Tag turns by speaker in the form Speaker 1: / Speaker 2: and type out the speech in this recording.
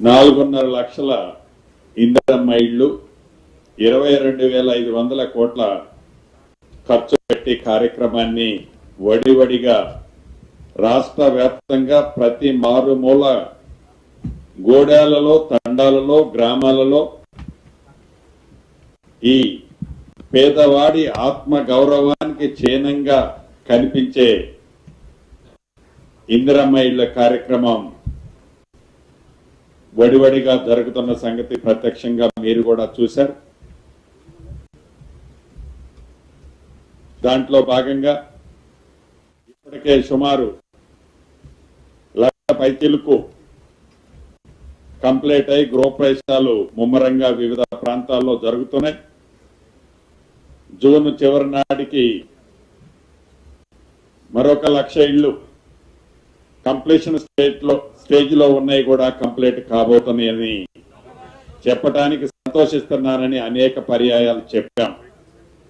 Speaker 1: 4.5 లక్షల ఇందిరమ్మ ఇళ్లు, 22,500 కోట్ల ఖర్చు పెట్టి కార్యక్రమాన్ని వడివడిగా రాష్ట్ర వ్యాప్తంగా ప్రతి మారుమూల గోడాలలో, తండాలలో, గ్రామాలలో ఈ పేదవాడి ఆత్మ గౌరవానికి చిహ్నంగా కనిపించే ఇందిరమ్మ ఇళ్ల కార్యక్రమం వడివడిగా జరుగుతున్న సంగతి ప్రత్యక్షంగా మీరు కూడా చూశారు. దాంట్లో భాగంగా ఇప్పటికే సుమారు 1 లక్ష పైచిలకు కంప్లీట్ అయి గృహప్రవేశాలు ముమ్మరంగా వివిధ ప్రాంతాల్లో జరుగుతున్నాయి. జూన్ చివరి నాటికి మరొక 1 లక్ష ఇళ్లు కంప్లీషన్ స్టేజ్ లో ఉన్నాయి, కూడా కంప్లీట్ కాబోతున్నాయని చెప్పడానికి సంతోషిస్తున్నానని అనేక పర్యాయాలు చెప్పాం.